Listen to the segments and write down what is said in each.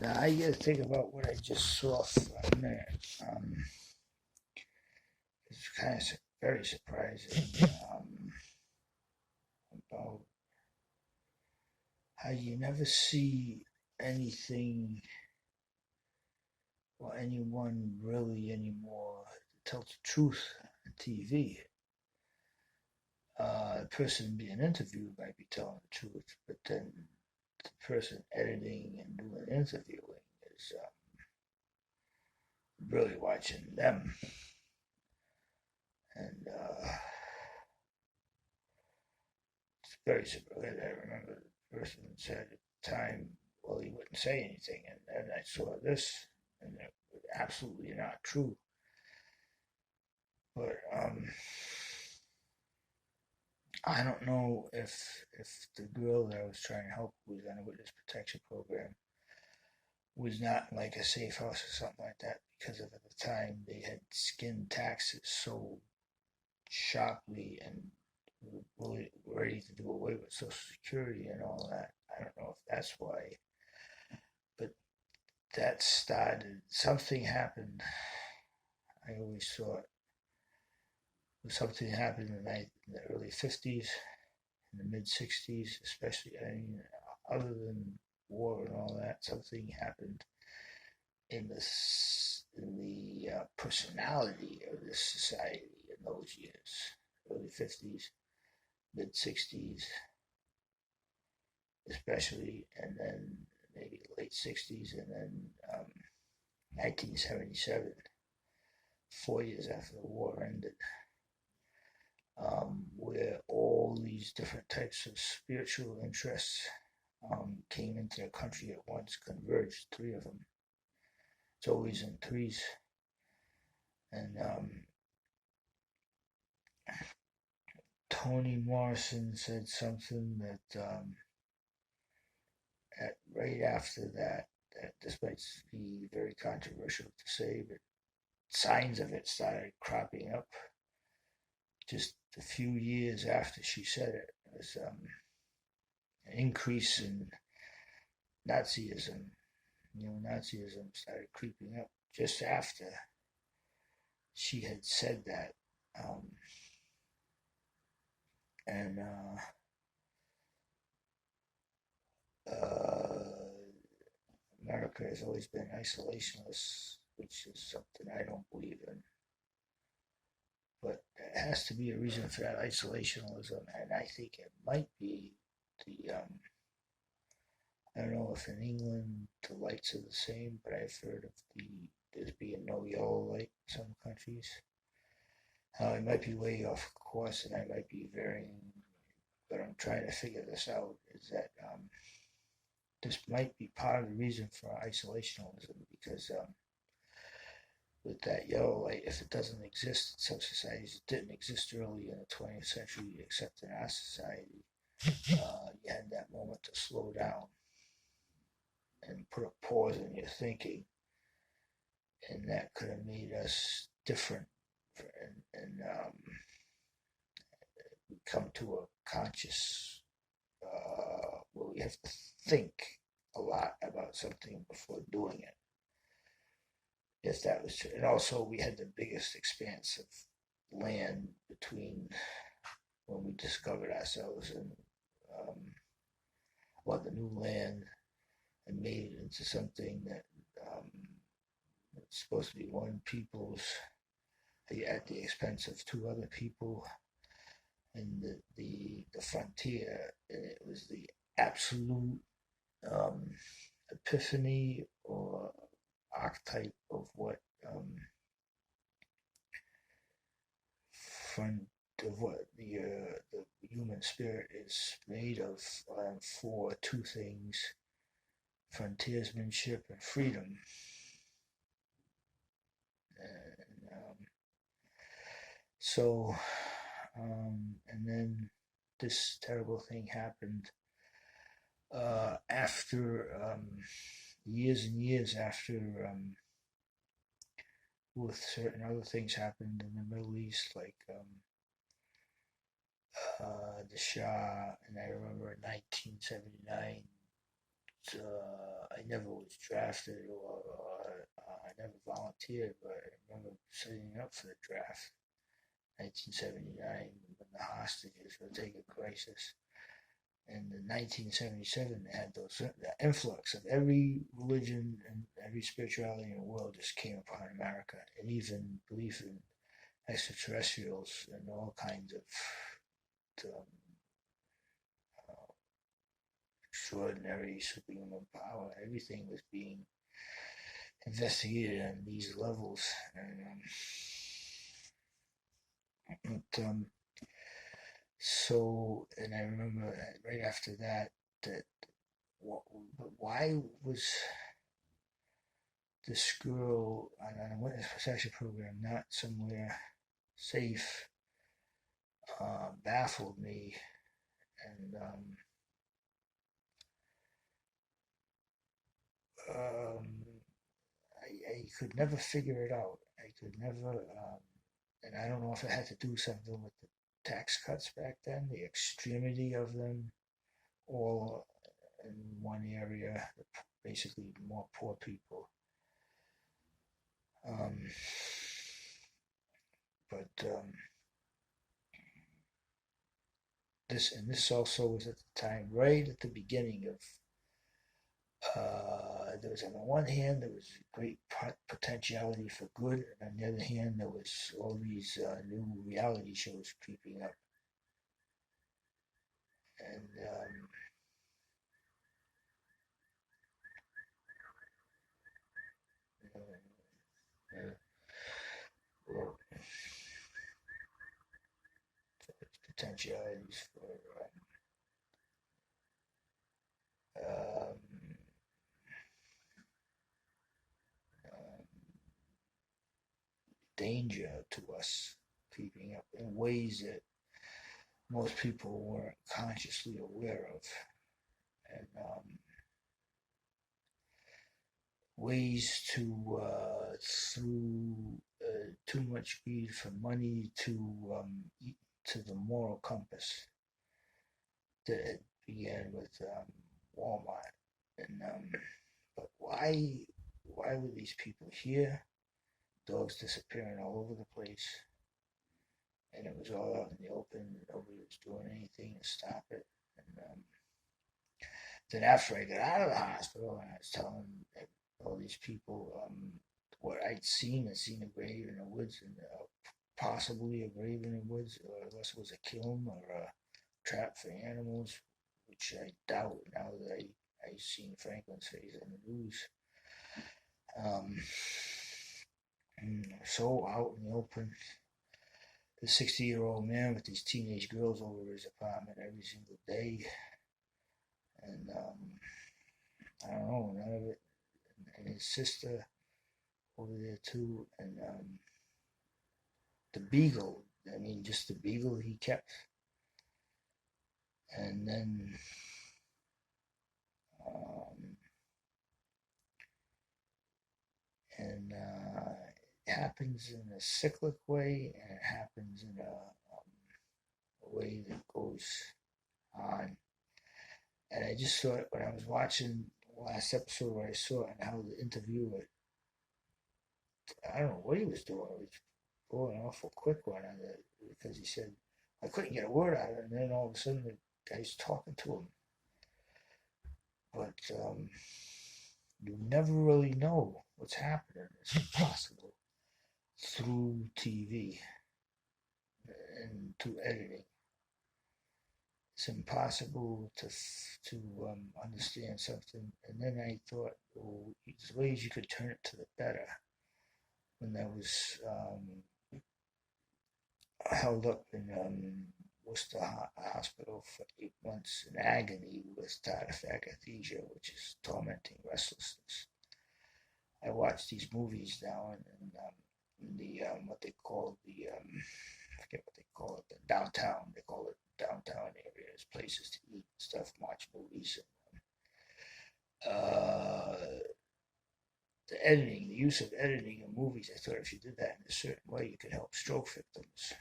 Now, I got to think about what I just saw for a minute. It's kind of very surprising about how you never see anything or anyone really anymore tell the truth on TV. The person being interviewed might be telling the truth, but then the person editing and doing interviewing is really watching them. And it's very surprising. I remember the person said at the time, well, he wouldn't say anything. And then I saw this, and it was absolutely not true. But I don't know if the girl that I was trying to help who was on a witness protection program was not like a safe house or something like that, because of at the time they had skinned taxes so sharply and were ready to do away with Social Security and all that. I don't know if that's why, but that started, something happened. I always thought something happened in the early 50s, in the mid 60s, especially. I mean, other than war and all that, something happened in the personality of this society in those years, early 50s, mid 60s, especially, and then maybe late 60s, and then 1977, 4 years after the war ended, where all these different types of spiritual interests came into the country at once, converged, three of them. It's always in threes. And Toni Morrison said something that right after that this might be very controversial to say, but signs of it started cropping up just a few years after she said it. It was an increase in Nazism. Nazism started creeping up just after she had said that. And America has always been isolationist, which is something I don't believe in. But there has to be a reason for that isolationism, and I think it might be the I don't know if in England the lights are the same, but I've heard of there's being no yellow light in some countries. I might be way off course, and I might be varying, but I'm trying to figure this out. Is that this might be part of the reason for isolationism, because with that yellow light, if it doesn't exist in some societies, it didn't exist early in the 20th century, except in our society. You had that moment to slow down and put a pause in your thinking, and that could have made us different, and we come to a conscious where we have to think a lot about something before doing it. If that was true. And also we had the biggest expanse of land between when we discovered ourselves and the new land, and made it into something that it's supposed to be one people's at the expense of two other people, and the frontier, and it was the absolute epiphany or archetype of what front of what the human spirit is made of, for two things: frontiersmanship and freedom. And so, and then this terrible thing happened after years and years after, with certain other things happened in the Middle East, like the Shah, and I remember in 1979, I never was drafted or I never volunteered, but I remember setting up for the draft, 1979, when the hostages were taking crisis. And in 1977, they had the influx of every religion and every spirituality in the world just came upon America, and even belief in extraterrestrials and all kinds of um, extraordinary superhuman power. Everything was being investigated on these levels, and so, and I remember right after that that why was this girl on a witness protection program not somewhere safe baffled me, and um, I could never figure it out. I could never, and I don't know if it had to do something with the tax cuts back then, the extremity of them, all in one area, basically more poor people. Um, but this also was at the time, right at the beginning of. There was, on the one hand, there was great potentiality for good, and on the other hand, there was all these new reality shows creeping up, and uh, well, potentialities for um, um, danger to us creeping up in ways that most people weren't consciously aware of, and ways to through too much greed for money eat to the moral compass that began with Walmart. And but why were these people here? Dogs disappearing all over the place, and it was all out in the open. Nobody was doing anything to stop it. And then after I got out of the hospital, and I was telling all these people what I'd seen. I seen a grave in the woods, and possibly a grave in the woods, or unless it was a kiln or a trap for animals, which I doubt now that I seen Franklin's face on the news. Um, so out in the open, the 60-year-old man with these teenage girls over his apartment every single day, and I don't know, none of it, and his sister over there too, and the beagle. I mean, just the beagle he kept, and then um, and it happens in a cyclic way, and it happens in a way that goes on. And I just thought when I was watching the last episode where I saw it and how the interviewer, I don't know what he was doing, he was going an awful quick one on it because he said I couldn't get a word out of it, and then all of a sudden the guy's talking to him. But you never really know what's happening. It's impossible through TV and through editing. It's impossible to understand something. And then I thought, well, there's ways you could turn it to the better. When I was held up in Worcester Hospital for 8 months in agony with tardive dyskinesia, which is tormenting restlessness. I watch these movies now, and the what they call the I forget what they call it, the downtown. They call it downtown areas, places to eat and stuff, watch movies. And, the editing, the use of editing in movies, I thought if you did that in a certain way, you could help stroke victims.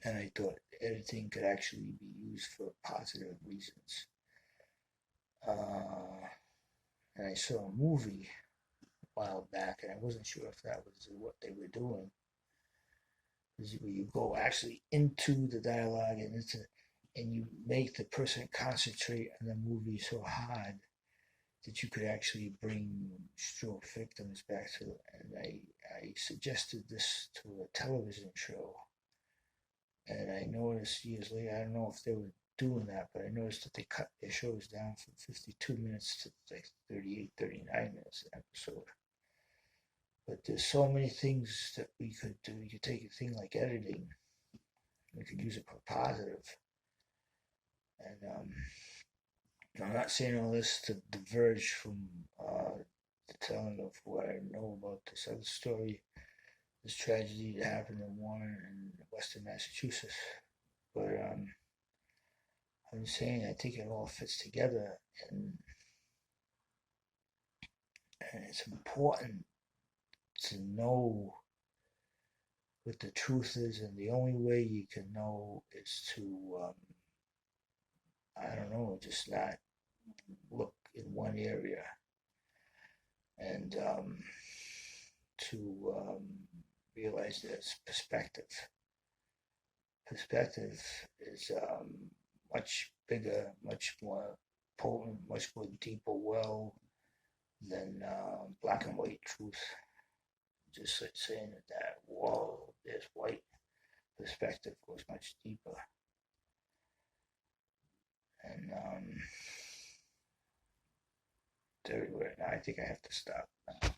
And I thought editing could actually be used for positive reasons. And I saw a movie a while back, and I wasn't sure if that was what they were doing. Where you go actually into the dialogue and you make the person concentrate on the movie so hard that you could actually bring stroke victims back to it. And I suggested this to a television show, and I noticed years later, I don't know if they were doing that, but I noticed that they cut their shows down from 52 minutes to like 38, 39 minutes an episode. But there's so many things that we could do. We could take a thing like editing, we could use it for positive. And I'm not saying all this to diverge from the telling of what I know about this other story, this tragedy that happened in Warren in Western Massachusetts. But I'm saying I think it all fits together, and it's important to know what the truth is, and the only way you can know is to, I don't know, just not look in one area, and to realize there's perspective. Perspective is much bigger, much more potent, much more deeper well than black and white truth. Just like saying that wall is white. Perspective goes much deeper. And everywhere. Now I think I have to stop now.